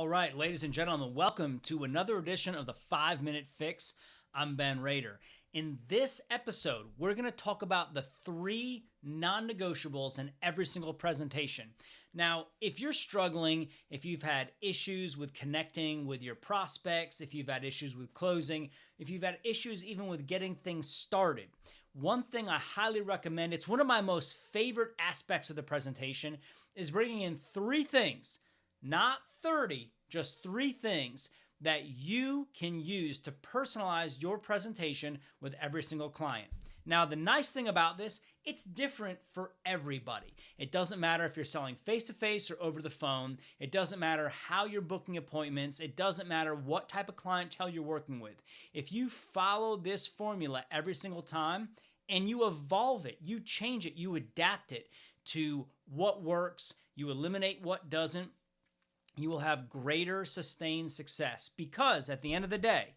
All right, ladies and gentlemen, welcome to another edition of the 5-Minute Fix. I'm Ben Rader. In this episode, we're going to talk about the 3 non-negotiables in every single presentation. Now, if you're struggling, if you've had issues with connecting with your prospects, if you've had issues with closing, if you've had issues even with getting things started, one thing I highly recommend, it's one of my most favorite aspects of the presentation, is bringing in 3 things. Not 30, just 3 things that you can use to personalize your presentation with every single client. Now, the nice thing about this, it's different for everybody. It doesn't matter if you're selling face-to-face or over the phone. It doesn't matter how you're booking appointments. It doesn't matter what type of clientele you're working with. If you follow this formula every single time and you evolve it, you change it, you adapt it to what works, you eliminate what doesn't, you will have greater sustained success, because at the end of the day,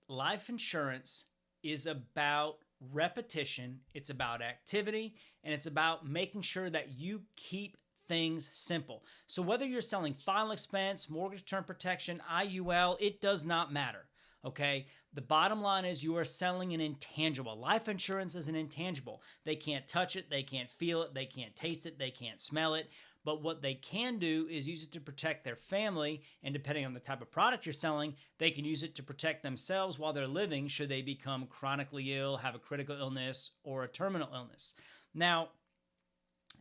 life insurance is about repetition, it's about activity, and it's about making sure that you keep things simple. So whether you're selling final expense, mortgage term protection, IUL, it does not matter. Okay? The bottom line is you are selling an intangible. Life insurance is an intangible. They can't touch it, they can't feel it, they can't taste it, they can't smell it. But what they can do is use it to protect their family, and depending on the type of product you're selling, they can use it to protect themselves while they're living should they become chronically ill, have a critical illness, or a terminal illness. Now,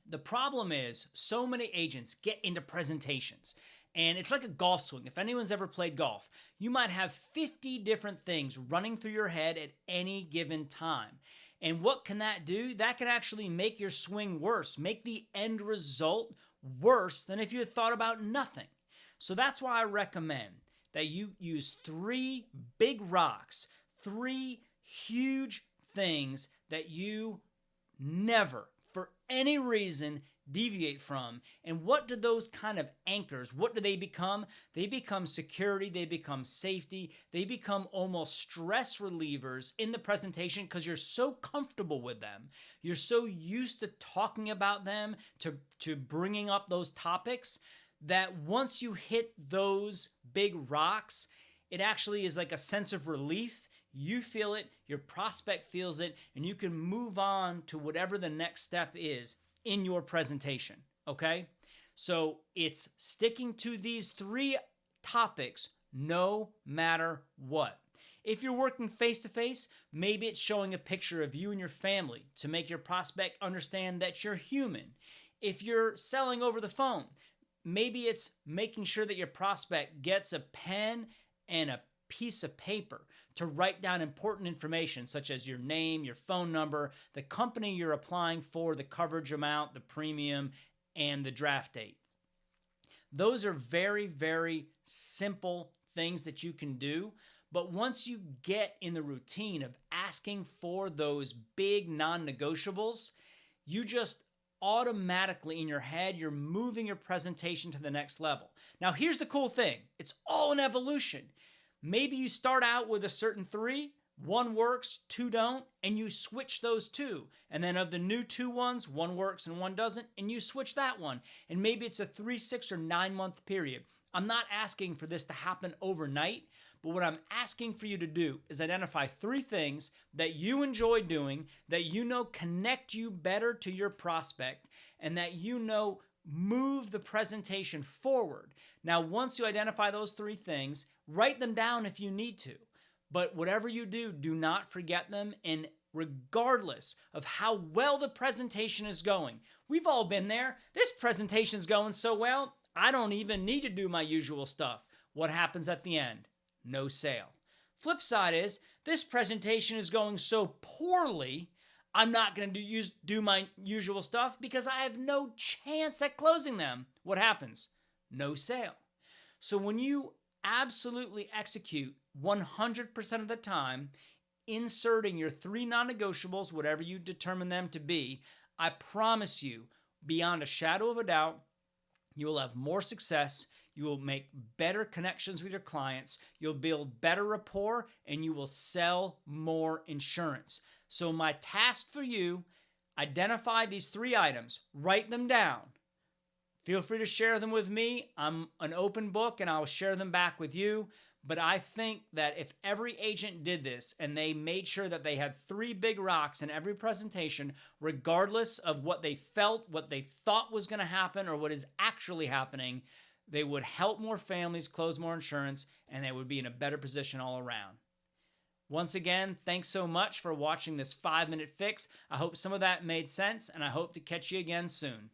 the problem is so many agents get into presentations, and it's like a golf swing. If anyone's ever played golf, you might have 50 different things running through your head at any given time. And what can that do? That can actually make your swing worse, make the end result worse than if you had thought about nothing. So that's why I recommend that you use 3 big rocks, 3 huge things that you never, for any reason, deviate from. And what do those kind of anchors, what do they become? They become security, they become safety, they become almost stress relievers in the presentation because you're so comfortable with them. You're so used to talking about them, to bringing up those topics, that once you hit those big rocks, it actually is like a sense of relief. You feel it, your prospect feels it, and you can move on to whatever the next step is in your presentation, okay? So it's sticking to these 3 topics no matter what. If you're working face-to-face, maybe it's showing a picture of you and your family to make your prospect understand that you're human. If you're selling over the phone, maybe it's making sure that your prospect gets a pen and a piece of paper to write down important information such as your name, your phone number, the company you're applying for, the coverage amount, the premium, and the draft date. Those are very, very simple things that you can do. But once you get in the routine of asking for those big non-negotiables, you just automatically in your head, you're moving your presentation to the next level. Now, here's the cool thing. It's all an evolution. Maybe you start out with a certain 3, 1 works, 2 don't, and you switch those 2. And then of the new 2 ones, 1 works and 1 doesn't, and you switch that one. And maybe it's a 3, 6, or 9 month period. I'm not asking for this to happen overnight, but what I'm asking for you to do is identify 3 things that you enjoy doing, that you know connect you better to your prospect, and that you know move the presentation forward. Now, once you identify those 3 things, write them down if you need to. But whatever you do, do not forget them. And regardless of how well the presentation is going, we've all been there. This presentation is going so well, I don't even need to do my usual stuff. What happens at the end? No sale. Flip side is, this presentation is going so poorly, I'm not going to do my usual stuff because I have no chance at closing them. What happens? No sale. So when you absolutely execute 100% of the time, inserting your 3 non-negotiables, whatever you determine them to be, I promise you, beyond a shadow of a doubt, you will have more success, you will make better connections with your clients, you'll build better rapport, and you will sell more insurance. So my task for you, identify these 3 items, write them down. Feel free to share them with me. I'm an open book and I'll share them back with you. But I think that if every agent did this and they made sure that they had 3 big rocks in every presentation, regardless of what they felt, what they thought was going to happen, or what is actually happening, they would help more families close more insurance and they would be in a better position all around. Once again, thanks so much for watching this 5-minute fix. I hope some of that made sense and I hope to catch you again soon.